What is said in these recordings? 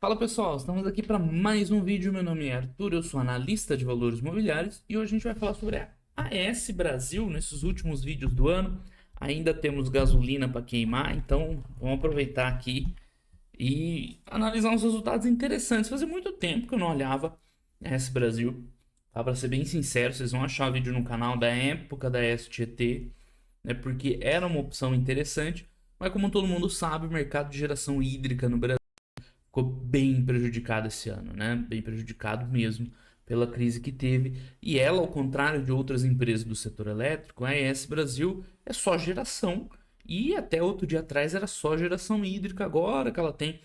Fala pessoal, estamos aqui para mais um vídeo. Meu nome é Arthur, eu sou analista de valores imobiliários e hoje a gente vai falar sobre a AS Brasil. Nesses últimos vídeos do ano ainda temos gasolina para queimar, então vamos aproveitar aqui e analisar uns resultados interessantes. Fazia muito tempo que eu não olhava a AS Brasil, tá? Para ser bem sincero, vocês vão achar vídeo no canal da época da AS Tietê, né? Porque era uma opção interessante, mas como todo mundo sabe, o mercado de geração hídrica no Brasil ficou bem prejudicado esse ano, né? Bem prejudicado mesmo pela crise que teve. E ela, ao contrário de outras empresas do setor elétrico, a AES Brasil é só geração. E até outro dia atrás era só geração hídrica, agora que ela tem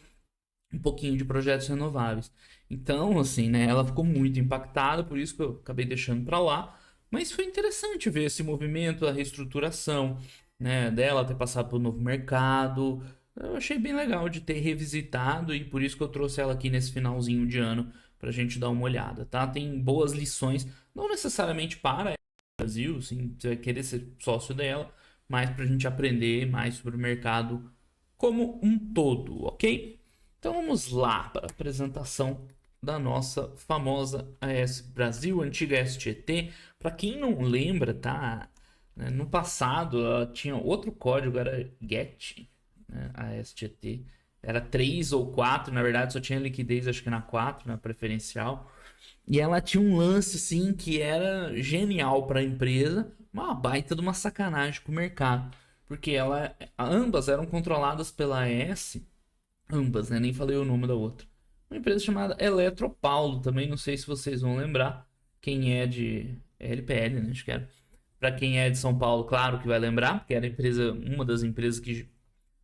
um pouquinho de projetos renováveis. Então, assim, né, ela ficou muito impactada, por isso que eu acabei deixando para lá. Mas foi interessante ver esse movimento, a reestruturação, né, dela ter passado para o novo mercado. Eu achei bem legal de ter revisitado e por isso que eu trouxe ela aqui nesse finalzinho de ano para a gente dar uma olhada, tá? Tem boas lições, não necessariamente para o Brasil, sim, você vai querer ser sócio dela, mas para a gente aprender mais sobre o mercado como um todo, ok? Então vamos lá para a apresentação da nossa famosa AS Brasil, antiga STT. Para quem não lembra, tá? No passado ela tinha outro código, era GET, né? A STT. Era 3 ou 4, na verdade só tinha liquidez acho que na 4, na preferencial. E ela tinha um lance assim que era genial para a empresa, uma baita de uma sacanagem com o mercado, porque ambas eram controladas pela AES. Ambas, né? Nem falei o nome da outra. Uma empresa chamada Eletropaulo, também não sei se vocês vão lembrar. Quem é de LPL, né? Acho que era. Para quem é de São Paulo, claro que vai lembrar, porque era uma das empresas que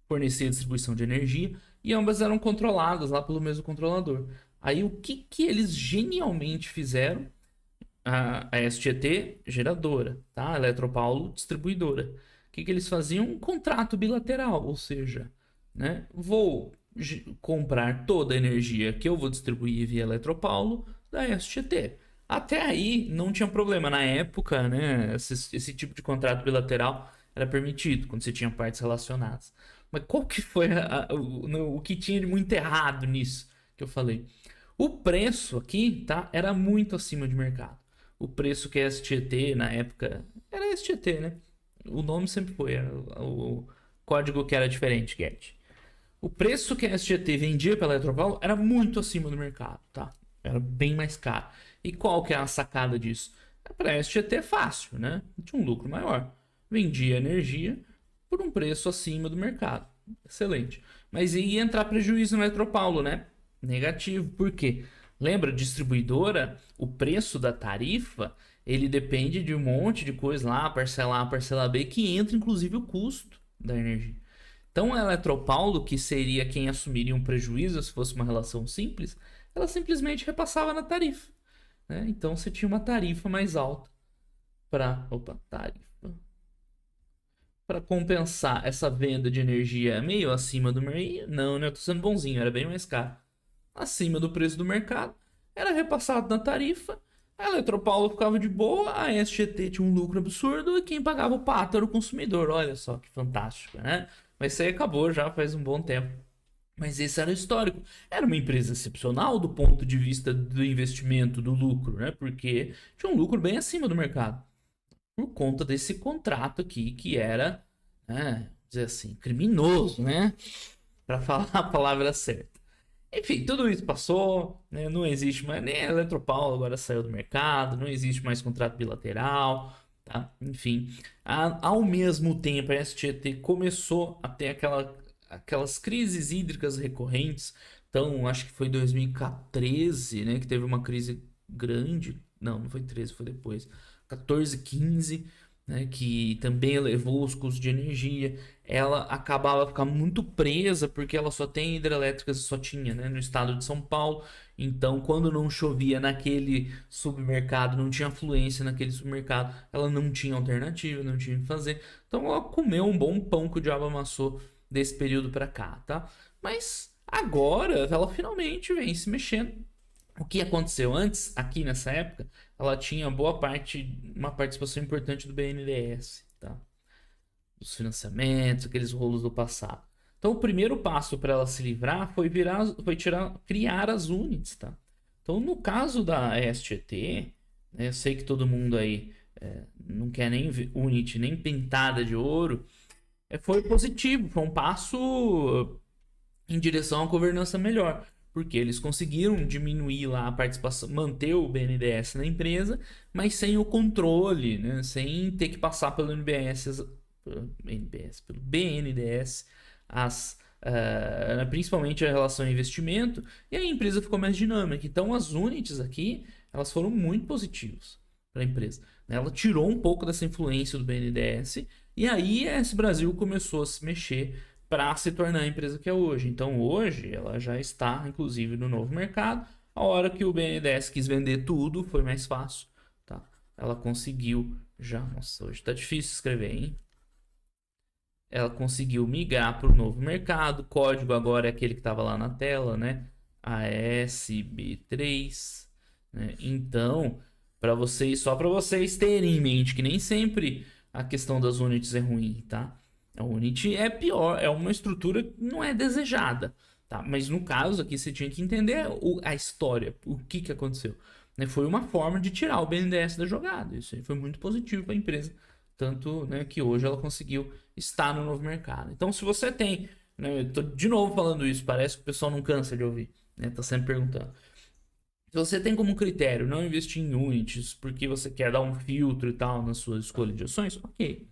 fornecia distribuição de energia, e ambas eram controladas lá pelo mesmo controlador. Aí o que que eles genialmente fizeram? A STT, geradora, tá? A Eletropaulo, distribuidora. O que que eles faziam? Um contrato bilateral, ou seja, né? Vou comprar toda a energia que eu vou distribuir via Eletropaulo da STT. Até aí não tinha problema. Na época, né, esse tipo de contrato bilateral era permitido quando você tinha partes relacionadas. Mas qual que foi o que tinha de muito errado nisso que eu falei? O preço aqui, tá, era muito acima de mercado. O preço que a STT na época era STT, né? O nome sempre foi, era o código que era diferente, GET. O preço que a SGT vendia pela Eletropaulo era muito acima do mercado, tá? Era bem mais caro. E qual que é a sacada disso? Para a SGT é fácil, né? Tinha um lucro maior. Vendia energia por um preço acima do mercado. Excelente. Mas ia entrar prejuízo na Eletropaulo, né? Negativo. Por quê? Lembra, distribuidora, o preço da tarifa, ele depende de um monte de coisa lá, parcela A, parcela B, que entra inclusive o custo da energia. Então, a Eletropaulo, que seria quem assumiria um prejuízo se fosse uma relação simples, ela simplesmente repassava na tarifa, né? Então, você tinha uma tarifa mais alta para compensar essa venda de energia meio acima do mercado. Não, né? Eu tô sendo bonzinho, era bem mais caro. Acima do preço do mercado, era repassado na tarifa. A Eletropaulo ficava de boa, a SGT tinha um lucro absurdo e quem pagava o pato era o consumidor. Olha só que fantástico, né? Mas isso aí acabou já faz um bom tempo. Mas esse era o histórico. Era uma empresa excepcional do ponto de vista do investimento, do lucro, né? Porque tinha um lucro bem acima do mercado. Por conta desse contrato aqui que era, né, dizer assim, criminoso, né? Para falar a palavra certa. Enfim, tudo isso passou, né? Não existe mais, nem a Eletropaulo agora saiu do mercado, não existe mais contrato bilateral, tá? Enfim, ao mesmo tempo a STT começou a ter aquelas crises hídricas recorrentes. Então, acho que foi 2013, né, que teve uma crise grande. Não, não foi 13, foi depois. 14, 15, né, que também elevou os custos de energia. Ela acabava ficando muito presa porque ela só tem hidrelétricas, só tinha, né, no estado de São Paulo. Então, quando não chovia naquele submercado, não tinha afluência naquele submercado, ela não tinha alternativa, não tinha o que fazer. Então, ela comeu um bom pão que o diabo amassou desse período para cá, tá? Mas agora ela finalmente vem se mexendo. O que aconteceu antes, aqui nessa época, ela tinha boa parte, uma participação importante do BNDES, tá? Dos financiamentos, aqueles rolos do passado. Então, o primeiro passo para ela se livrar foi criar as units, tá? Então, no caso da STT, né, eu sei que todo mundo aí não quer nem unit, nem pintada de ouro, foi positivo, foi um passo em direção à governança melhor, porque eles conseguiram diminuir lá a participação, manter o BNDES na empresa, mas sem o controle, né? Sem ter que passar pelo pelo BNDES, principalmente a relação ao investimento, e a empresa ficou mais dinâmica. Então as units aqui, elas foram muito positivas para a empresa. Ela tirou um pouco dessa influência do BNDES, e aí a S Brasil começou a se mexer para se tornar a empresa que é hoje. Então hoje ela já está, inclusive, no novo mercado. A hora que o BNDES quis vender tudo, foi mais fácil, tá? Ela conseguiu já... Nossa, hoje tá difícil escrever, hein? Ela conseguiu migrar para o novo mercado. O código agora é aquele que estava lá na tela, né? ASB3, né? Então, só para vocês terem em mente que nem sempre a questão das units é ruim, tá? A unit é pior, é uma estrutura que não é desejada, tá? Mas no caso aqui você tinha que entender a história, o que aconteceu, né? Foi uma forma de tirar o BNDES da jogada. Isso aí foi muito positivo para a empresa, tanto, né, que hoje ela conseguiu estar no novo mercado. Então, se você tem, né, eu tô de novo falando isso, parece que o pessoal não cansa de ouvir, né? Tá sempre perguntando. Se você tem como critério não investir em units porque você quer dar um filtro e tal na sua escolha de ações, ok.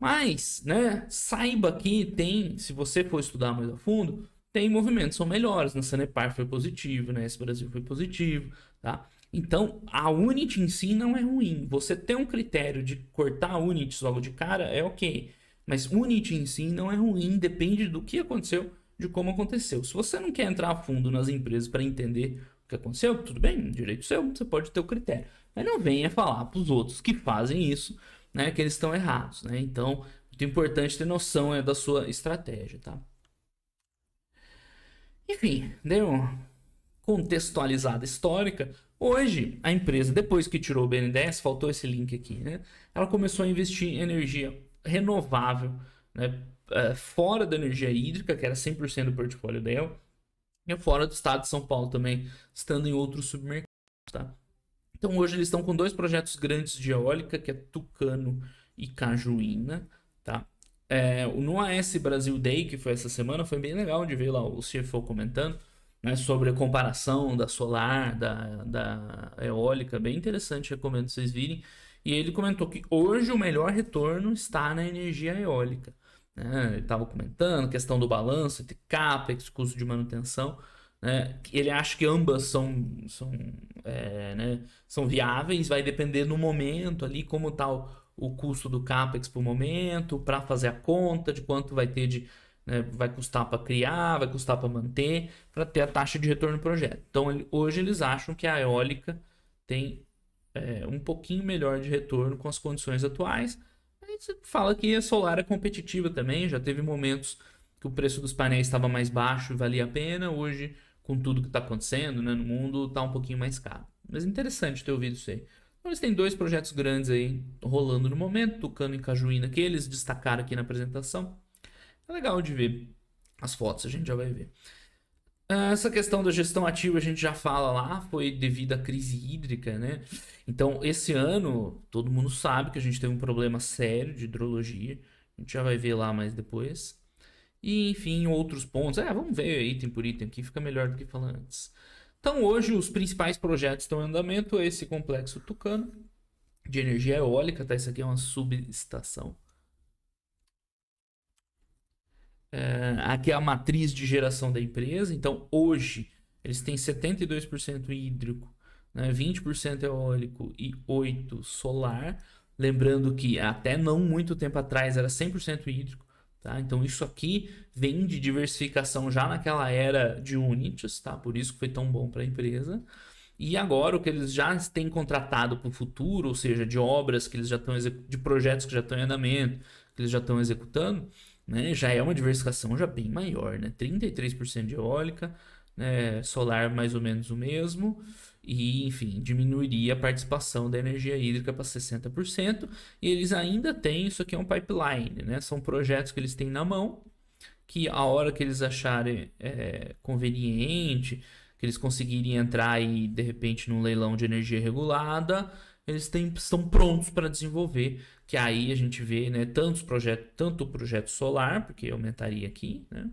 Mas, né, saiba que tem, se você for estudar mais a fundo, tem movimentos que são melhores. Na Sanepar foi positivo, na S Brasil foi positivo, tá? Então, a unit em si não é ruim. Você ter um critério de cortar units logo de cara é ok. Mas unit em si não é ruim, depende do que aconteceu, de como aconteceu. Se você não quer entrar a fundo nas empresas para entender o que aconteceu, tudo bem, direito seu, você pode ter o critério. Mas não venha falar para os outros que fazem isso, né, que eles estão errados, né? Então, muito importante ter noção da sua estratégia, tá? Enfim, deu uma contextualizada histórica. Hoje, a empresa, depois que tirou o BNDES, faltou esse link aqui, né? Ela começou a investir em energia renovável, né? Fora da energia hídrica, que era 100% do portfólio dela, e fora do estado de São Paulo também, estando em outros submercados, tá? Então hoje eles estão com dois projetos grandes de eólica, que é Tucano e Cajuína, tá? No AS Brasil Day, que foi essa semana, foi bem legal de ver lá o CFO comentando, né, sobre a comparação da solar, da eólica, bem interessante, recomendo vocês virem. E ele comentou que hoje o melhor retorno está na energia eólica, né? Ele estava comentando questão do balanço entre CAPEX, custo de manutenção, né? Ele acha que ambas né, são viáveis, vai depender no momento ali como está o custo do CAPEX por momento, para fazer a conta de quanto vai ter né, vai custar para criar, vai custar para manter, para ter a taxa de retorno do projeto. Então hoje eles acham que a eólica tem um pouquinho melhor de retorno com as condições atuais. Aí você fala que a solar é competitiva também, já teve momentos que o preço dos painéis estava mais baixo e valia a pena, hoje com tudo que está acontecendo, né, no mundo, está um pouquinho mais caro. Mas é interessante ter ouvido isso aí. Então eles têm dois projetos grandes aí rolando no momento, Tucano e Cajuína, que eles destacaram aqui na apresentação. É legal de ver as fotos, a gente já vai ver. Essa questão da gestão ativa a gente já fala lá, foi devido à crise hídrica, né? Então, esse ano, todo mundo sabe que a gente teve um problema sério de hidrologia. A gente já vai ver lá mais depois. E, enfim, outros pontos. Vamos ver item por item aqui, fica melhor do que falar antes. Então, hoje, os principais projetos estão em andamento. Esse complexo Tucano, de energia eólica, tá? Isso aqui é uma subestação. Aqui é a matriz de geração da empresa. Então, hoje, eles têm 72% hídrico, né? 20% eólico e 8% solar. Lembrando que até não muito tempo atrás era 100% hídrico. Tá? Então, isso aqui vem de diversificação já naquela era de units, tá? Por isso que foi tão bom para a empresa. E agora, o que eles já têm contratado para o futuro, ou seja, de obras que eles já estão de projetos que já estão em andamento, que eles já estão executando, né, já é uma diversificação já bem maior, né? 33% de eólica, né, solar mais ou menos o mesmo, e enfim, diminuiria a participação da energia hídrica para 60%, e eles ainda têm, isso aqui é um pipeline, né? São projetos que eles têm na mão, que a hora que eles acharem conveniente, que eles conseguirem entrar aí de repente num leilão de energia regulada, estão prontos para desenvolver. Que aí a gente vê, né, tanto o projeto solar, porque aumentaria aqui, né,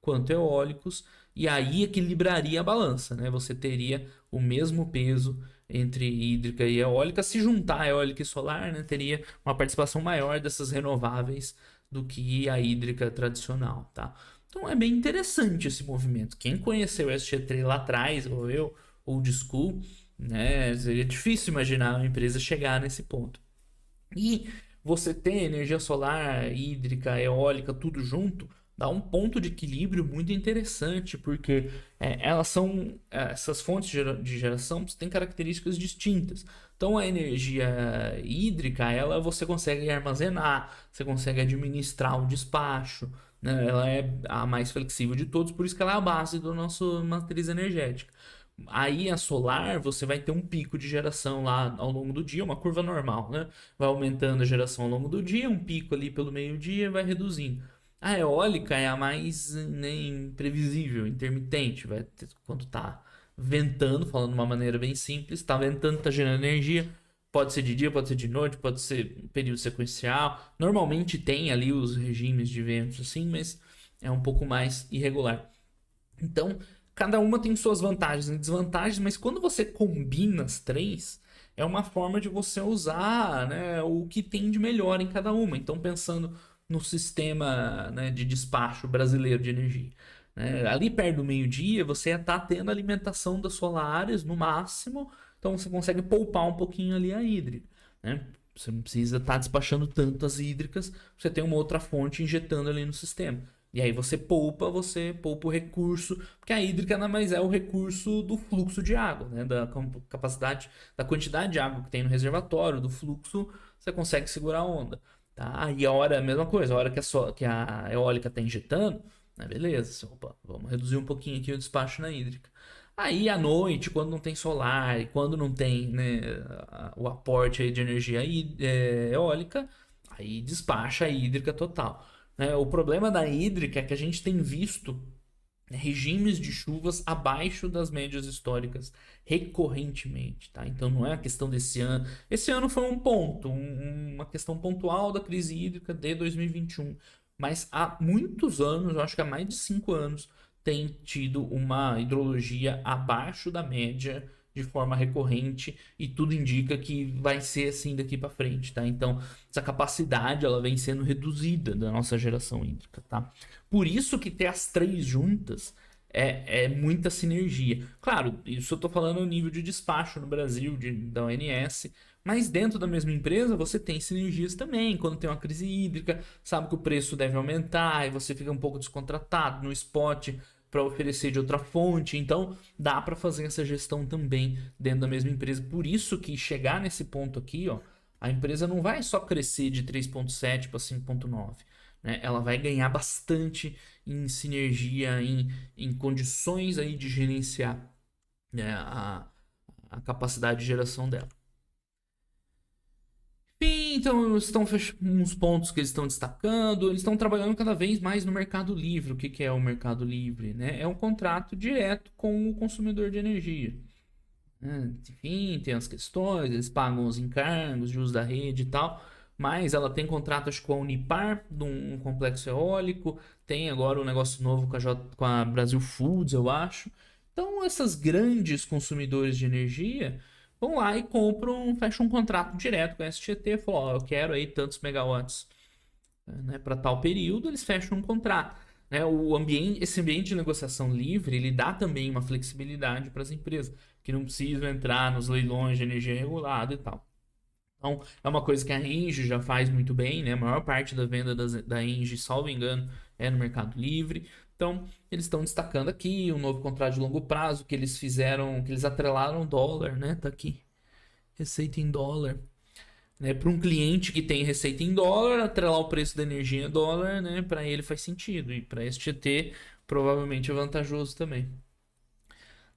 quanto eólicos, e aí equilibraria a balança, né? Você teria o mesmo peso entre hídrica e eólica. Se juntar eólica e solar, né, teria uma participação maior dessas renováveis do que a hídrica tradicional, tá? Então é bem interessante esse movimento. Quem conheceu o SG3 lá atrás, ou eu, old school, né, seria difícil imaginar uma empresa chegar nesse ponto. E você ter energia solar, hídrica, eólica, tudo junto, dá um ponto de equilíbrio muito interessante, porque essas fontes de geração têm características distintas. Então a energia hídrica, ela você consegue armazenar, você consegue administrar o despacho, né? Ela é a mais flexível de todos, por isso que ela é a base da nossa matriz energética. Aí a solar, você vai ter um pico de geração lá ao longo do dia, uma curva normal, né? Vai aumentando a geração ao longo do dia, um pico ali pelo meio-dia, vai reduzindo. A eólica é a mais imprevisível, intermitente, quando tá ventando, falando de uma maneira bem simples, tá ventando, tá gerando energia, pode ser de dia, pode ser de noite, pode ser um período sequencial. Normalmente tem ali os regimes de ventos assim, mas é um pouco mais irregular. Então, cada uma tem suas vantagens e desvantagens, mas quando você combina as três, é uma forma de você usar, né, o que tem de melhor em cada uma. Então, pensando no sistema, né, de despacho brasileiro de energia, né, ali perto do meio-dia, você está tendo alimentação das solares no máximo, então você consegue poupar um pouquinho ali a hídrica, né? Você não precisa estar despachando tanto as hídricas, você tem uma outra fonte injetando ali no sistema. E aí você poupa o recurso, porque a hídrica nada mais é o recurso do fluxo de água, né? Da capacidade, da quantidade de água que tem no reservatório, do fluxo, você consegue segurar a onda, tá? E a mesma coisa, a hora que a eólica está injetando, né? Beleza, opa, vamos reduzir um pouquinho aqui o despacho na hídrica. Aí à noite, quando não tem solar e quando não tem, né, o aporte aí de energia eólica, aí despacha a hídrica total. Né? O problema da hídrica é que a gente tem visto regimes de chuvas abaixo das médias históricas recorrentemente, tá? Então não é a questão desse ano. Esse ano foi um ponto, uma questão pontual da crise hídrica de 2021. Mas há muitos anos, eu acho que há mais de 5 anos, tem tido uma hidrologia abaixo da média de forma recorrente e tudo indica que vai ser assim daqui para frente, tá? Então, essa capacidade ela vem sendo reduzida da nossa geração hídrica, tá? Por isso que ter as três juntas é muita sinergia. Claro, isso eu tô falando no nível de despacho no Brasil, da ONS, mas dentro da mesma empresa você tem sinergias também. Quando tem uma crise hídrica, sabe que o preço deve aumentar e você fica um pouco descontratado no spot para oferecer de outra fonte. Então, dá para fazer essa gestão também dentro da mesma empresa. Por isso que chegar nesse ponto aqui, ó, a empresa não vai só crescer de 3,7 para 5,9. Né? Ela vai ganhar bastante em sinergia, em condições aí de gerenciar, né, a capacidade de geração dela. Então, estão uns pontos que eles estão destacando. Eles estão trabalhando cada vez mais no Mercado Livre. O que é o Mercado Livre? Né? É um contrato direto com o consumidor de energia. Enfim, tem as questões, eles pagam os encargos de uso da rede e tal. Mas ela tem contratos com a Unipar, de um complexo eólico. Tem agora um negócio novo com a Brasil Foods, eu acho. Então, essas grandes consumidores de energia vão lá e compram, fecham um contrato direto com a STT, falam, ó, eu quero aí tantos megawatts, né, para tal período, eles fecham um contrato. Né? Esse ambiente de negociação livre, ele dá também uma flexibilidade para as empresas, que não precisam entrar nos leilões de energia regulada e tal. Então, é uma coisa que a Engie já faz muito bem, né? A maior parte da venda da Engie, salvo engano, é no Mercado Livre. Então, eles estão destacando aqui um novo contrato de longo prazo que eles fizeram, que eles atrelaram dólar, né? Tá aqui. Receita em dólar. Né? Para um cliente que tem receita em dólar, atrelar o preço da energia em dólar, né? Para ele faz sentido. E para este STT, provavelmente é vantajoso também.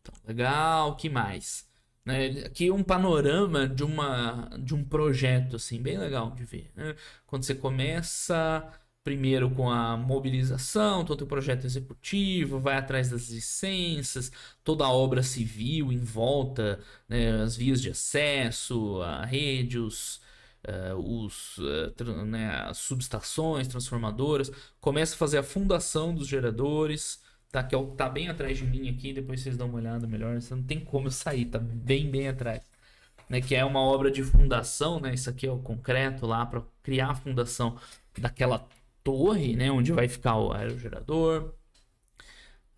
Então, legal, o que mais? Né? Aqui um panorama de um projeto assim bem legal de ver, né? Quando você começa primeiro com a mobilização, todo o projeto executivo, vai atrás das licenças, toda a obra civil em volta, né, as vias de acesso, a rede, né, as subestações, transformadoras, começa a fazer a fundação dos geradores, tá, que tá bem atrás de mim aqui, depois vocês dão uma olhada melhor, você não tem como eu sair, tá bem atrás. Né, que é uma obra de fundação, né? Isso aqui é o concreto lá para criar a fundação daquela torre, né? Onde vai ficar o aerogerador.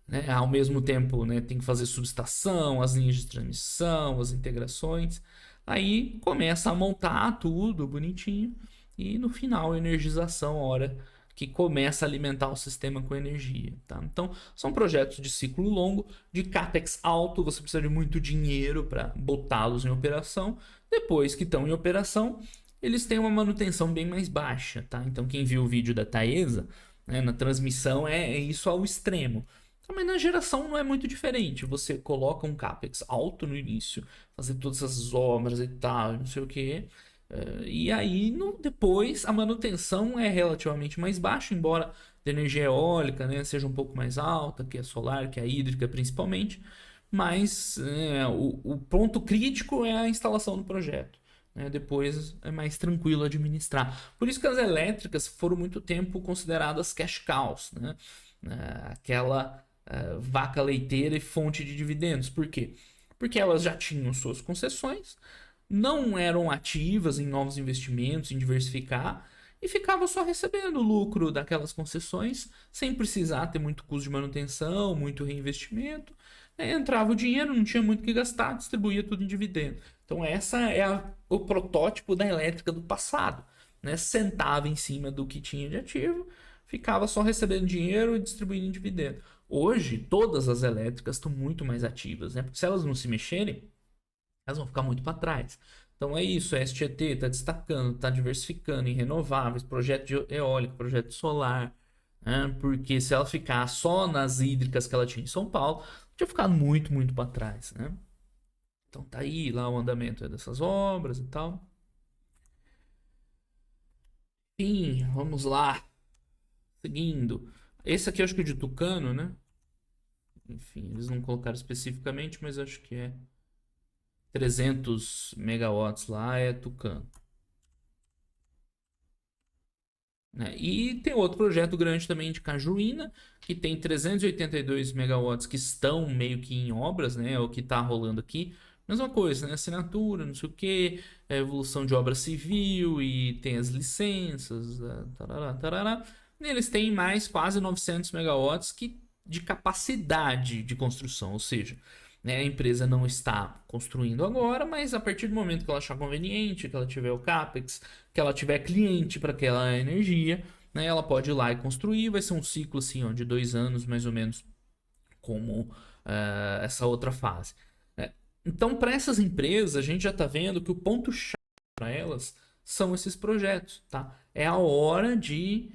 Né? Ao mesmo tempo, né? Tem que fazer subestação, as linhas de transmissão, as integrações. Aí começa a montar tudo bonitinho e no final a energização, a hora que começa a alimentar o sistema com energia, tá? Então, são projetos de ciclo longo, de capex alto, você precisa de muito dinheiro para botá-los em operação. Depois que estão em operação, eles têm uma manutenção bem mais baixa, tá? Então, quem viu o vídeo da Taesa, né, na transmissão é isso ao extremo. Mas na geração não é muito diferente. Você coloca um capex alto no início, fazer todas essas obras e tal, não sei o que. E aí, depois, a manutenção é relativamente mais baixa, embora a energia eólica, né, seja um pouco mais alta, que a solar, que a hídrica principalmente. Mas o ponto crítico é a instalação do projeto. Né? Depois é mais tranquilo administrar. Por isso que as elétricas foram muito tempo consideradas cash cows, né? Aquela vaca leiteira e fonte de dividendos. Por quê? Porque elas já tinham suas concessões, não eram ativas em novos investimentos, em diversificar, e ficavam só recebendo o lucro daquelas concessões, sem precisar ter muito custo de manutenção, muito reinvestimento. Entrava o dinheiro, não tinha muito o que gastar, distribuía tudo em dividendo. Então essa é o protótipo da elétrica do passado. Né? Sentava em cima do que tinha de ativo, ficava só recebendo dinheiro e distribuindo em dividendo. Hoje, todas as elétricas estão muito mais ativas, né? Porque se elas não se mexerem, elas vão ficar muito para trás. Então é isso, a STT está destacando, está diversificando em renováveis, projeto de eólico, projeto solar, né? Porque se ela ficar só nas hídricas que ela tinha em São Paulo, tinha ficado muito para trás, né? Então tá aí lá o andamento dessas obras e tal. Sim, vamos lá. Seguindo. Esse aqui eu acho que é de Tucano, né? Enfim, eles não colocaram especificamente, mas acho que é 300 megawatts lá é Tucano. Né? E tem outro projeto grande também de Cajuína, que tem 382 megawatts que estão meio que em obras, né? É o que está rolando aqui. Mesma coisa, né? Assinatura, não sei o que, evolução de obra civil e tem as licenças, tarará, tarará. E eles têm mais quase 900 megawatts de capacidade de construção, ou seja, né, a empresa não está construindo agora, mas a partir do momento que ela achar conveniente, que ela tiver o CAPEX, que ela tiver cliente para aquela energia, né, ela pode ir lá e construir. Vai ser um ciclo assim, ó, de 2 anos mais ou menos, como essa outra fase. Então, para essas empresas, a gente já está vendo que o ponto-chave para elas são esses projetos. Tá? É a hora de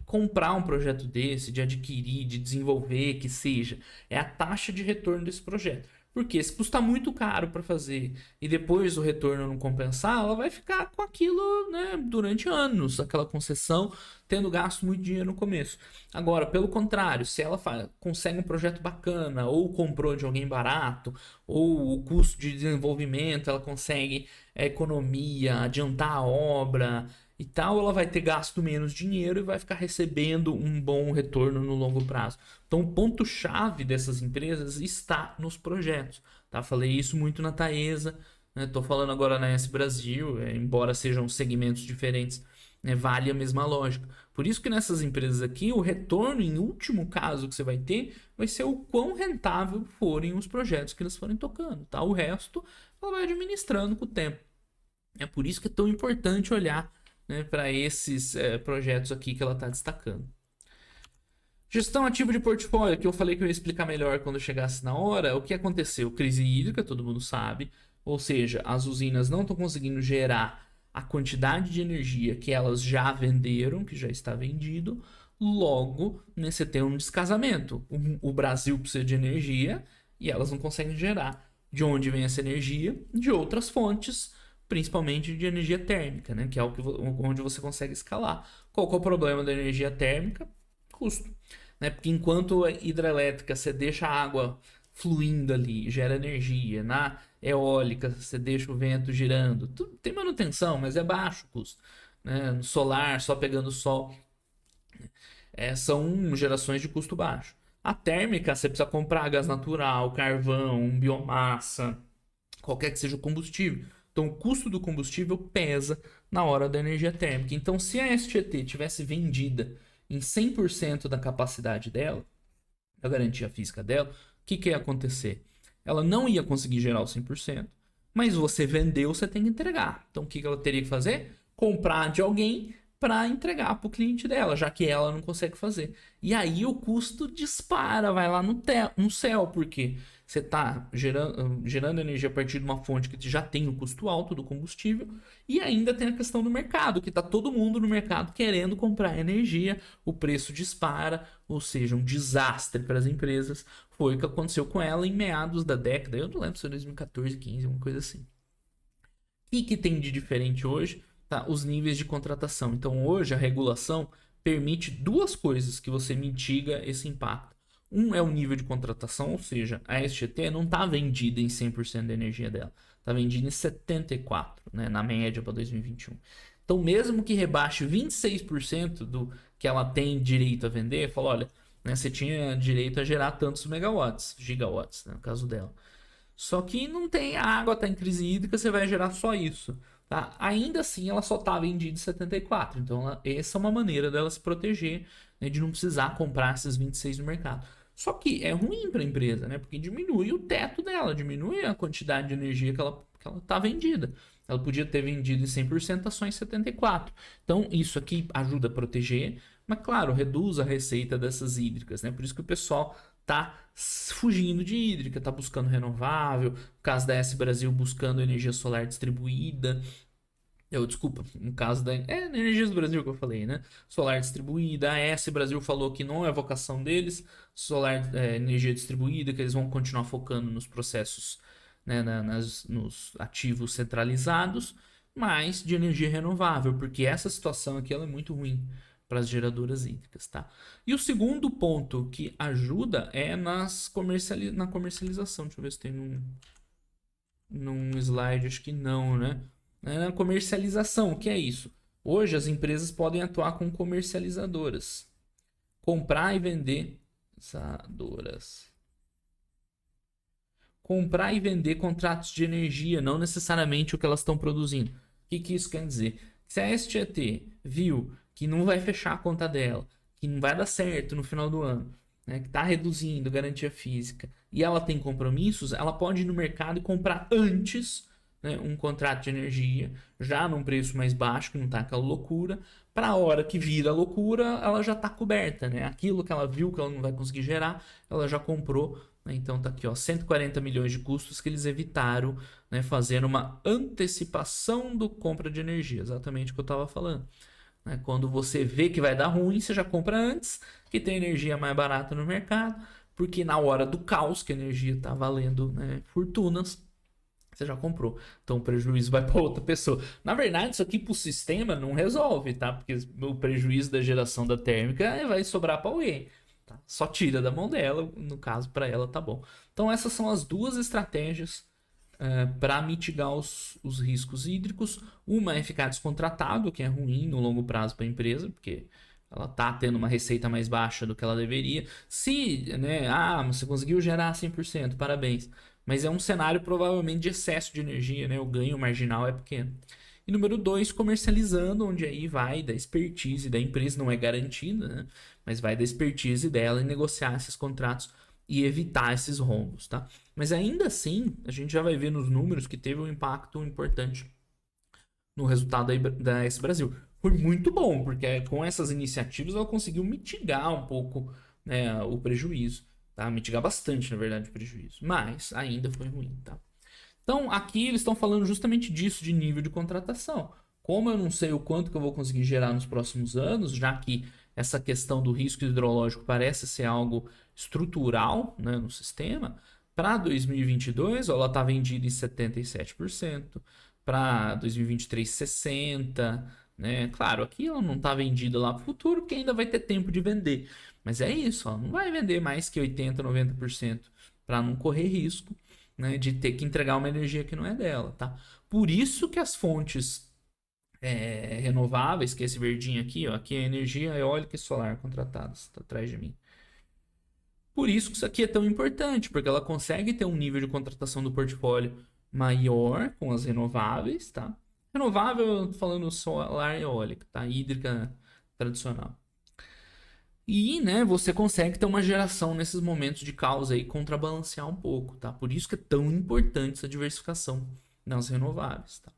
comprar um projeto desse, de adquirir, de desenvolver, que seja. É a taxa de retorno desse projeto. Porque se custar muito caro para fazer e depois o retorno não compensar, ela vai ficar com aquilo, né, durante anos, aquela concessão, tendo gasto muito dinheiro no começo. Agora, pelo contrário, se ela consegue um projeto bacana, ou comprou de alguém barato, ou o custo de desenvolvimento, ela consegue a economia, adiantar a obra e tal, ela vai ter gasto menos dinheiro e vai ficar recebendo um bom retorno no longo prazo. Então, o ponto-chave dessas empresas está nos projetos. Tá? Falei isso muito na Taesa, estou falando agora na S Brasil, embora sejam segmentos diferentes, né, vale a mesma lógica. Por isso que nessas empresas aqui, o retorno, em último caso que você vai ter, vai ser o quão rentável forem os projetos que eles forem tocando. Tá? O resto, ela vai administrando com o tempo. É por isso que é tão importante olhar, né, para esses projetos aqui que ela está destacando. Gestão ativa de portfólio, que eu falei que eu ia explicar melhor quando chegasse na hora. O que aconteceu? Crise hídrica, todo mundo sabe. Ou seja, as usinas não estão conseguindo gerar a quantidade de energia que elas já venderam, que já está vendido. Logo, né, você tem um descasamento. O Brasil precisa de energia e elas não conseguem gerar. De onde vem essa energia? De outras fontes, principalmente de energia térmica, né, que é onde você consegue escalar. Qual que é o problema da energia térmica? Custo. Né? Porque enquanto a hidrelétrica você deixa a água fluindo ali, gera energia. Na eólica você deixa o vento girando. Tudo tem manutenção, mas é baixo o custo. Né? No solar, só pegando sol. São gerações de custo baixo. A térmica, você precisa comprar gás natural, carvão, biomassa, qualquer que seja o combustível. Então, o custo do combustível pesa na hora da energia térmica. Então, se a STT tivesse vendida em 100% da capacidade dela, da garantia física dela, o que ia acontecer? Ela não ia conseguir gerar os 100%, mas você vendeu, você tem que entregar. Então, o que ela teria que fazer? Comprar de alguém para entregar para o cliente dela, já que ela não consegue fazer. E aí o custo dispara, vai lá no céu, porque você está gerando energia a partir de uma fonte que já tem o custo alto do combustível, e ainda tem a questão do mercado, que está todo mundo no mercado querendo comprar energia, o preço dispara, ou seja, um desastre para as empresas. Foi o que aconteceu com ela em meados da década, eu não lembro se foi 2014, 15, uma coisa assim. O que tem de diferente hoje? Tá, os níveis de contratação. Então, hoje, a regulação permite duas coisas que você mitiga esse impacto. Um é o nível de contratação, ou seja, a SGT não está vendida em 100% da energia dela. Está vendida em 74%, né, na média para 2021. Então, mesmo que rebaixe 26% do que ela tem direito a vender, fala, olha, né, você tinha direito a gerar tantos megawatts, gigawatts, né, no caso dela. Só que não tem, a água está em crise hídrica, você vai gerar só isso. Tá? Ainda assim, ela só está vendida em 74. Então, essa é uma maneira dela se proteger, né, de não precisar comprar esses 26 no mercado. Só que é ruim para a empresa, né? Porque diminui o teto dela, diminui a quantidade de energia que ela está vendida. Ela podia ter vendido em 100%, tá só em 74%. Então, isso aqui ajuda a proteger, mas, claro, reduz a receita dessas hídricas, né? Por isso que o pessoal tá fugindo de hídrica, tá buscando renovável. No caso da S Brasil, buscando energia solar distribuída. Desculpa, no caso da Energias do Brasil que eu falei, né? Solar distribuída. A S Brasil falou que não é vocação deles, solar, energia distribuída, que eles vão continuar focando nos processos, né, nos ativos centralizados, mas de energia renovável, porque essa situação aqui ela é muito ruim para as geradoras hídricas, tá? E o segundo ponto que ajuda é na comercialização. Deixa eu ver se tem num slide, acho que não, né? É na comercialização, o que é isso? Hoje as empresas podem atuar com comercializadoras. Comprar e vender comprar e vender contratos de energia, não necessariamente o que elas estão produzindo. O que isso quer dizer? Se a STT viu que não vai fechar a conta dela, que não vai dar certo no final do ano, né, que está reduzindo garantia física, e ela tem compromissos, ela pode ir no mercado e comprar antes, né, um contrato de energia, já num preço mais baixo, que não está aquela loucura, para a hora que vira loucura, ela já está coberta. Né? Aquilo que ela viu que ela não vai conseguir gerar, ela já comprou. Né? Então tá aqui, ó, 140 milhões de custos que eles evitaram, né, fazendo uma antecipação do compra de energia, exatamente o que eu estava falando. Né? Quando você vê que vai dar ruim, você já compra antes, que tem energia mais barata no mercado, porque na hora do caos, que a energia está valendo, né, fortunas, você já comprou. Então o prejuízo vai para outra pessoa. Na verdade, isso aqui para o sistema não resolve, tá? Porque o prejuízo da geração da térmica vai sobrar para alguém. Tá? Só tira da mão dela, no caso, para ela tá bom. Então essas são as duas estratégias para mitigar os riscos hídricos. Uma é ficar descontratado, que é ruim no longo prazo para a empresa, porque ela está tendo uma receita mais baixa do que ela deveria. Se, né, você conseguiu gerar 100%, parabéns. Mas é um cenário provavelmente de excesso de energia, né? O ganho marginal é pequeno. E número 2, comercializando, onde aí vai da expertise da empresa, não é garantida, né? Mas vai da expertise dela em negociar esses contratos e evitar esses rombos, tá? Mas ainda assim, a gente já vai ver nos números que teve um impacto importante no resultado da S Brasil. Foi muito bom, porque com essas iniciativas ela conseguiu mitigar um pouco, né, o prejuízo. Tá? Mitigar bastante, na verdade, o prejuízo. Mas ainda foi ruim, tá? Então, aqui eles estão falando justamente disso, de nível de contratação. Como eu não sei o quanto que eu vou conseguir gerar nos próximos anos, já que essa questão do risco hidrológico parece ser algo estrutural, né, no sistema, para 2022, ela está vendida em 77%, para 2023, 60%, né? Claro, aqui ela não está vendida lá para o futuro, porque ainda vai ter tempo de vender. Mas é isso, ela não vai vender mais que 80, 90% para não correr risco, né, de ter que entregar uma energia que não é dela, tá? Por isso que as fontes renováveis, que é esse verdinho aqui, ó, aqui é energia eólica e solar contratadas, tá atrás de mim. Por isso que isso aqui é tão importante, porque ela consegue ter um nível de contratação do portfólio maior com as renováveis, tá? Renovável, eu tô falando solar e eólica, tá? Hídrica tradicional. E, né, você consegue ter uma geração nesses momentos de caos aí, contrabalancear um pouco, tá? Por isso que é tão importante essa diversificação nas renováveis, tá?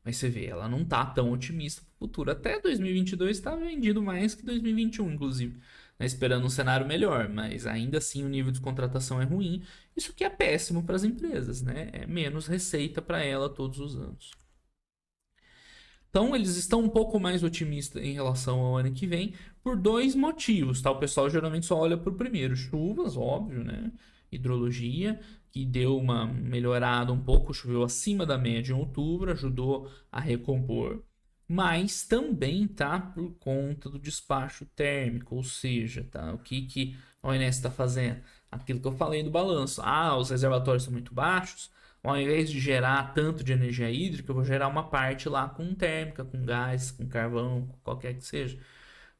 Mas você vê, ela não tá tão otimista pro futuro. Até 2022 está vendido mais que 2021, inclusive, né? Esperando um cenário melhor, mas ainda assim o nível de contratação é ruim. Isso que é péssimo para as empresas, né? É menos receita para ela todos os anos. Então, eles estão um pouco mais otimistas em relação ao ano que vem por dois motivos, tá? O pessoal geralmente só olha para o primeiro, chuvas, óbvio, né? Hidrologia, que deu uma melhorada um pouco, choveu acima da média em outubro, ajudou a recompor. Mas também tá por conta do despacho térmico, ou seja, tá? O que a ONS está fazendo? Aquilo que eu falei do balanço. Ah, os reservatórios são muito baixos, ao invés de gerar tanto de energia hídrica, eu vou gerar uma parte lá com térmica, com gás, com carvão, com qualquer que seja.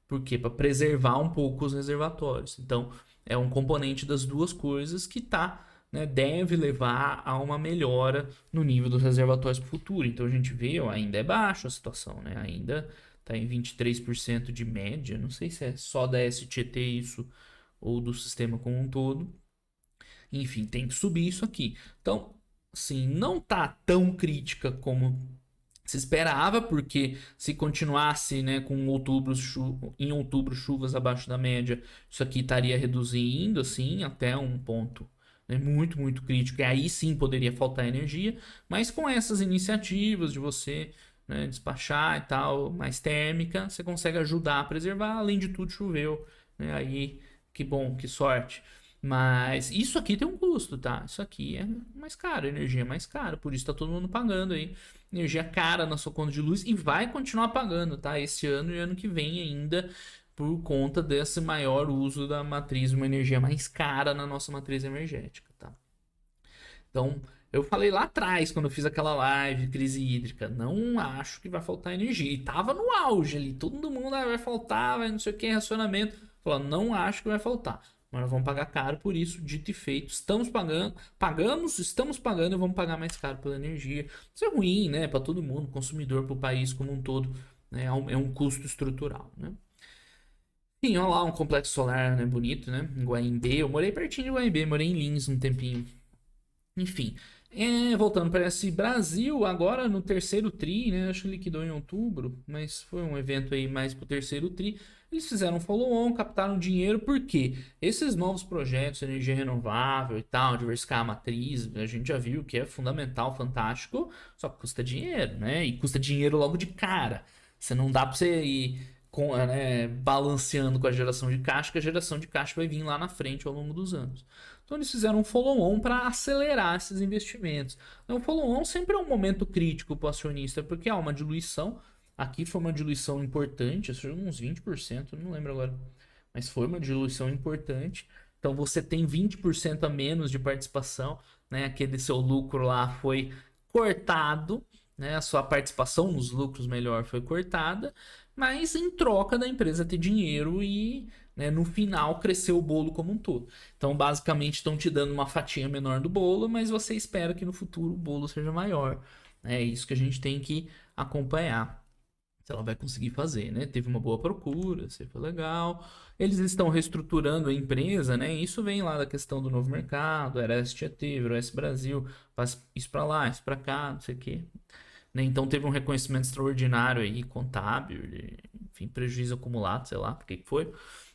Por quê? Para preservar um pouco os reservatórios. Então, é um componente das duas coisas que tá, né, deve levar a uma melhora no nível dos reservatórios para o futuro. Então, a gente vê, ó, ainda é baixa a situação, né? Ainda está em 23% de média. Não sei se é só da STT isso ou do sistema como um todo. Enfim, tem que subir isso aqui. Então, assim, não tá tão crítica como se esperava, porque se continuasse, né, com outubro, em outubro chuvas abaixo da média, isso aqui estaria reduzindo, assim, até um ponto, né, muito, muito crítico. E aí sim poderia faltar energia, mas com essas iniciativas de você, né, despachar e tal, mais térmica, você consegue ajudar a preservar. Além de tudo, choveu, né, aí que bom, que sorte. Mas isso aqui tem um custo, tá? Isso aqui é mais caro, energia é mais cara, por isso tá todo mundo pagando aí. Energia cara na sua conta de luz e vai continuar pagando, tá? Esse ano e ano que vem ainda, por conta desse maior uso da matriz, uma energia mais cara na nossa matriz energética, tá? Então, eu falei lá atrás, quando eu fiz aquela live de crise hídrica, não acho que vai faltar energia. E tava no auge ali, todo mundo vai faltar, vai não sei o que, racionamento. Falando, não acho que vai faltar. Mas nós vamos pagar caro por isso, dito e feito. Estamos pagando, estamos pagando e vamos pagar mais caro pela energia. Isso é ruim, né? Para todo mundo, consumidor, para o país como um todo. Né? É um custo estrutural, né? Sim, olha lá, um complexo solar, né? Bonito, né? Em Guaimbê. Eu morei pertinho de Guaimbê, morei em Lins um tempinho. Enfim, voltando para esse Brasil, agora no terceiro TRI, né? Acho que liquidou em outubro, mas foi um evento aí mais pro terceiro TRI. Eles fizeram um follow-on, captaram dinheiro, porque esses novos projetos, energia renovável e tal, diversificar a matriz, a gente já viu que é fundamental, fantástico, só que custa dinheiro, né? E custa dinheiro logo de cara. Você não dá para você ir balanceando com a geração de caixa, que a geração de caixa vai vir lá na frente ao longo dos anos. Então eles fizeram um follow-on para acelerar esses investimentos. Então, o follow-on sempre é um momento crítico para o acionista, porque há uma diluição. Aqui foi uma diluição importante, acho que uns 20%, não lembro agora. Mas foi uma diluição importante. Então você tem 20% a menos de participação, né? Aquele seu lucro lá foi cortado, né? A sua participação nos lucros, melhor, foi cortada, mas em troca da empresa ter dinheiro e, né, no final crescer o bolo como um todo. Então, basicamente, estão te dando uma fatia menor do bolo, mas você espera que no futuro o bolo seja maior. É isso que a gente tem que acompanhar. Se ela vai conseguir fazer, né? Teve uma boa procura, se foi legal. Eles estão reestruturando a empresa, né? Isso vem lá da questão do novo mercado, era STT, virou S Brasil, faz isso para lá, isso para cá, não sei o quê. Né? Então teve um reconhecimento extraordinário aí, contábil, enfim, prejuízo acumulado, sei lá, o que foi.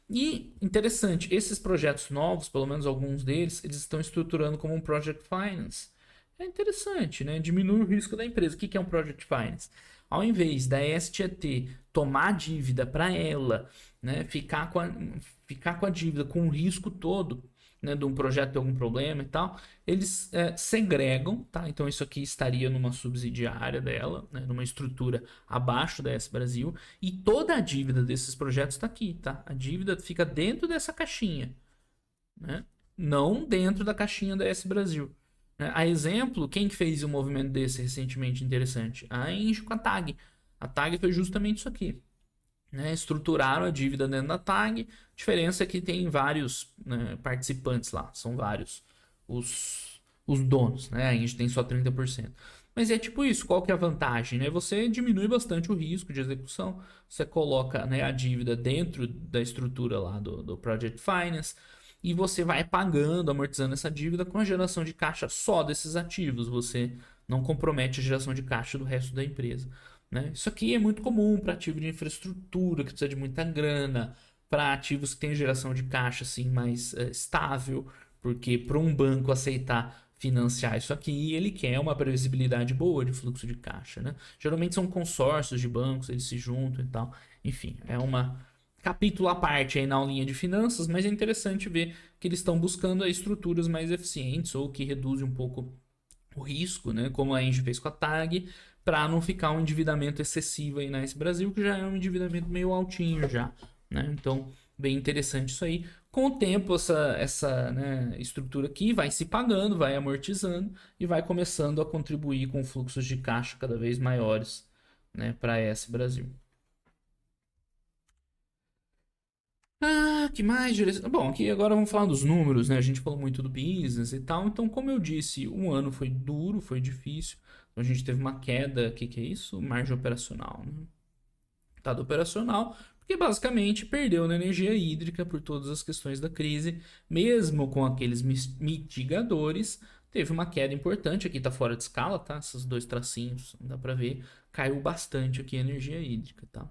E interessante, esses projetos novos, pelo menos alguns deles, eles estão estruturando como um Project Finance. É interessante, né? Diminui o risco da empresa. O que é um Project Finance? Ao invés da STT tomar dívida para ela, né, ficar com a dívida com o risco todo, né, de um projeto ter algum problema e tal, eles segregam, tá? Então isso aqui estaria numa subsidiária dela, né, numa estrutura abaixo da S Brasil, e toda a dívida desses projetos está aqui, tá? A dívida fica dentro dessa caixinha, né? Não dentro da caixinha da S Brasil. A exemplo, quem que fez um movimento desse recentemente interessante? A Engie com a TAG. A TAG foi justamente isso aqui, né? Estruturaram a dívida dentro da TAG. A diferença é que tem vários, né, participantes lá, são vários os donos, né? A Engie tem só 30%. Mas é tipo isso, qual que é a vantagem, né? Você diminui bastante o risco de execução, você coloca, né, a dívida dentro da estrutura lá do Project Finance, e você vai pagando, amortizando essa dívida com a geração de caixa só desses ativos. Você não compromete a geração de caixa do resto da empresa, né? Isso aqui é muito comum para ativo de infraestrutura, que precisa de muita grana, para ativos que têm geração de caixa assim, mais estável, porque para um banco aceitar financiar isso aqui, ele quer uma previsibilidade boa de fluxo de caixa, né? Geralmente são consórcios de bancos, eles se juntam e tal. Enfim, é uma capítulo à parte aí na aulinha de finanças, mas é interessante ver que eles estão buscando estruturas mais eficientes ou que reduzem um pouco o risco, né? Como a Engie fez com a TAG, para não ficar um endividamento excessivo aí na S Brasil, que já é um endividamento meio altinho já, né? Então, bem interessante isso aí. Com o tempo, essa né, estrutura aqui vai se pagando, vai amortizando e vai começando a contribuir com fluxos de caixa cada vez maiores, né, para a S Brasil. Que mais? Bom, aqui agora vamos falar dos números, né? A gente falou muito do business e tal. Então, como eu disse, um ano foi duro, foi difícil. Então, a gente teve uma queda, o que é isso? Margem operacional, né? Resultado operacional, porque basicamente perdeu na energia hídrica por todas as questões da crise, mesmo com aqueles mitigadores, teve uma queda importante. Aqui está fora de escala, tá? Esses dois tracinhos, dá para ver, caiu bastante aqui a energia hídrica, tá?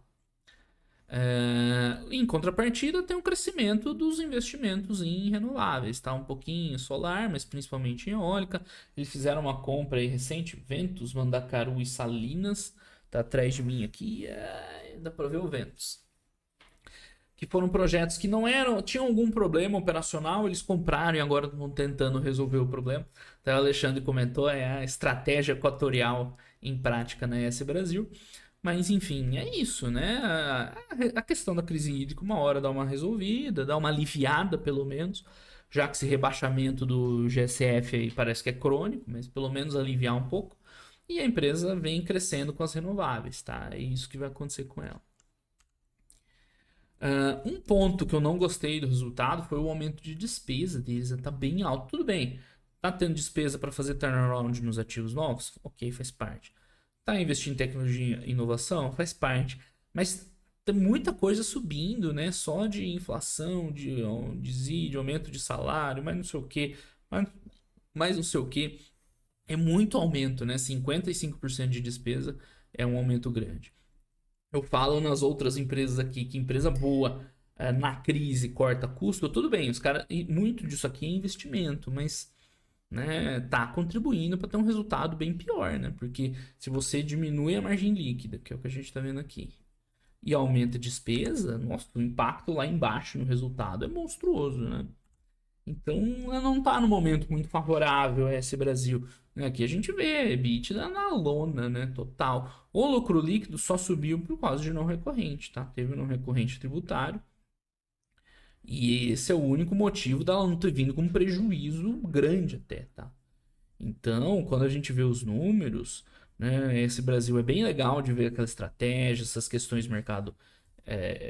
Em contrapartida, tem um crescimento dos investimentos em renováveis, tá? Um pouquinho em solar, mas principalmente em eólica. Eles fizeram uma compra aí recente, Ventos, Mandacaru e Salinas, tá atrás de mim aqui, dá para ver o Ventos. Que foram projetos que não eram, tinham algum problema operacional, eles compraram e agora estão tentando resolver o problema. Então, o Alexandre comentou, é a estratégia equatorial em prática na ES Brasil. Mas enfim, é isso, né? A questão da crise hídrica, uma hora dá uma resolvida, dá uma aliviada pelo menos, já que esse rebaixamento do GSF aí parece que é crônico, mas pelo menos aliviar um pouco. E a empresa vem crescendo com as renováveis, tá? É isso que vai acontecer com ela. Um ponto que eu não gostei do resultado foi o aumento de despesa deles, tá bem alto. Tudo bem, tá tendo despesa para fazer turnaround nos ativos novos? Ok, faz parte. Tá investindo em tecnologia e inovação? Faz parte. Mas tem muita coisa subindo, né? Só de inflação, de aumento de salário, mas não sei o quê, mas não sei o quê. É muito aumento, né? 55% de despesa é um aumento grande. Eu falo nas outras empresas aqui que empresa boa na crise corta custo, tudo bem, os caras, e muito disso aqui é investimento, mas né, tá contribuindo para ter um resultado bem pior, né? Porque se você diminui a margem líquida, que é o que a gente está vendo aqui, e aumenta a despesa, nossa, o impacto lá embaixo no resultado é monstruoso, né? Então, não está no momento muito favorável a esse Brasil. Aqui a gente vê EBITDA na lona, né? Total. O lucro líquido só subiu por causa de não recorrente, tá? Teve não recorrente tributário. E esse é o único motivo dela não ter vindo com um prejuízo grande até, tá? Então, quando a gente vê os números, né? Esse Brasil é bem legal de ver aquela estratégia, essas questões de mercado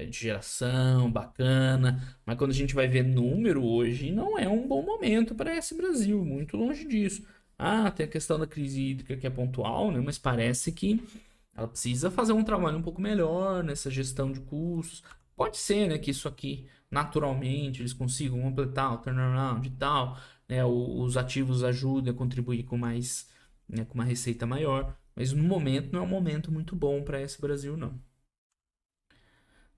de geração, bacana. Mas quando a gente vai ver número hoje, não é um bom momento para esse Brasil, muito longe disso. Tem a questão da crise hídrica que é pontual, né? Mas parece que ela precisa fazer um trabalho um pouco melhor nessa gestão de custos. Pode ser, né, que isso aqui, naturalmente, eles consigam completar o turnaround e tal, né? Os ativos ajudem a contribuir com mais, né, com uma receita maior. Mas no momento não é um momento muito bom para esse Brasil, não.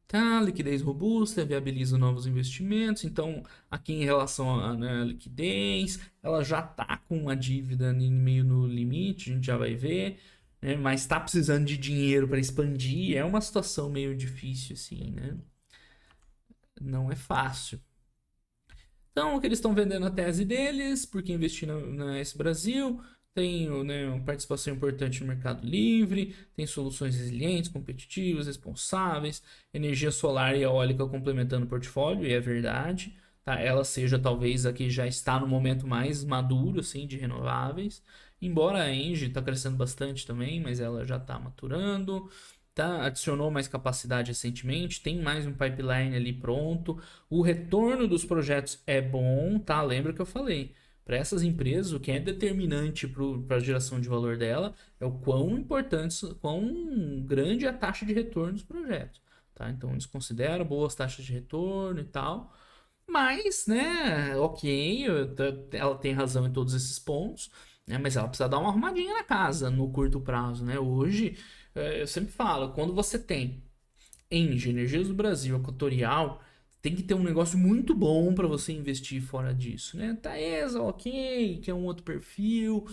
Tá, liquidez robusta, viabiliza novos investimentos. Então, aqui em relação à, né, liquidez, ela já tá com uma dívida meio no limite, a gente já vai ver, né? Mas está precisando de dinheiro para expandir. É uma situação meio difícil, assim, né? Não é fácil. Então, o que eles estão vendendo a tese deles, porque investir na AES Brasil, tem, né, uma participação importante no mercado livre, tem soluções resilientes, competitivas, responsáveis, energia solar e eólica complementando o portfólio, e é verdade. Tá? Ela seja talvez a que já está no momento mais maduro assim, de renováveis. Embora a Engie está crescendo bastante também, mas ela já está maturando. Tá? Adicionou mais capacidade recentemente, tem mais um pipeline ali pronto. O retorno dos projetos é bom, tá? Lembra que eu falei. Para essas empresas, o que é determinante para a geração de valor dela é o quão importante, quão grande é a taxa de retorno dos projetos. Tá? Então eles consideram boas taxas de retorno e tal. Mas, né, ok, ela tem razão em todos esses pontos, né, mas ela precisa dar uma arrumadinha na casa no curto prazo, né? Hoje, eu sempre falo, quando você tem Engie, Energias do Brasil, Equatorial, tem que ter um negócio muito bom para você investir fora disso, né? Taesa, ok, que é um outro perfil,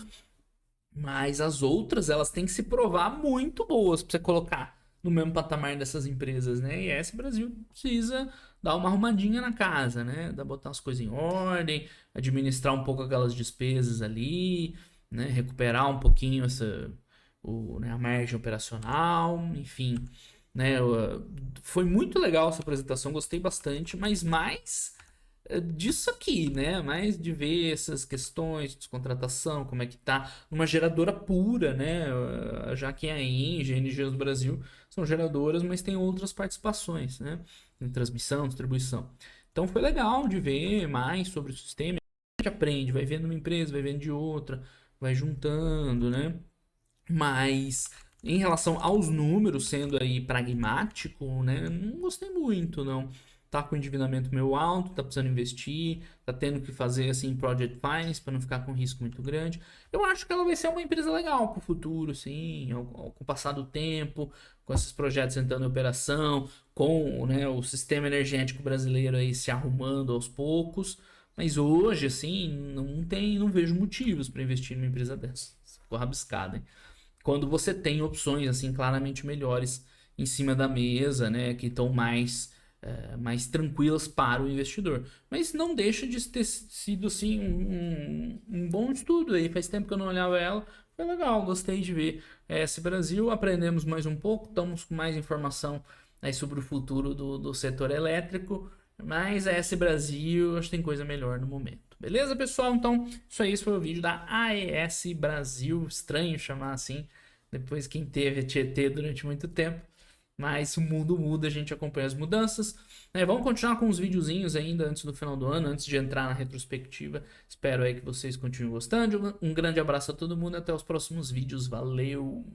mas as outras, elas têm que se provar muito boas para você colocar no mesmo patamar dessas empresas, né? E esse Brasil precisa dar uma arrumadinha na casa, né? Botar as coisas em ordem, administrar um pouco aquelas despesas ali, né? Recuperar um pouquinho né, a margem operacional, enfim, né? Foi muito legal essa apresentação, gostei bastante, mas mais disso aqui, né? Mais de ver essas questões de descontratação, como é que tá numa geradora pura, né? Já que a Engie, a Energias do Brasil são geradoras, mas tem outras participações, né? Em transmissão, distribuição. Então foi legal de ver mais sobre o sistema. A gente aprende, vai vendo uma empresa, vai vendo de outra, vai juntando, né? Mas em relação aos números, sendo aí pragmático, né? Não gostei muito, não. Tá com endividamento meio alto, tá precisando investir, tá tendo que fazer assim project finance para não ficar com risco muito grande. Eu acho que ela vai ser uma empresa legal para o futuro, sim, com o passar do tempo, com esses projetos entrando em operação, com, né, o sistema energético brasileiro aí se arrumando aos poucos. Mas hoje, assim, não vejo motivos para investir numa empresa dessa. Ficou rabiscada, hein? Quando você tem opções assim claramente melhores em cima da mesa, né, que estão mais tranquilas para o investidor. Mas não deixa de ter sido assim um bom estudo aí. Faz tempo que eu não olhava ela. Foi legal, gostei de ver esse Brasil. Aprendemos mais um pouco, estamos com mais informação aí sobre o futuro do setor elétrico. Mas a S Brasil, acho que tem coisa melhor no momento. Beleza, pessoal? Então, isso aí, esse foi o vídeo da AES Brasil. Estranho chamar assim, depois quem teve a Tietê durante muito tempo. Mas o mundo muda, a gente acompanha as mudanças. Vamos continuar com os videozinhos ainda antes do final do ano, antes de entrar na retrospectiva. Espero aí que vocês continuem gostando. Um grande abraço a todo mundo, até os próximos vídeos. Valeu!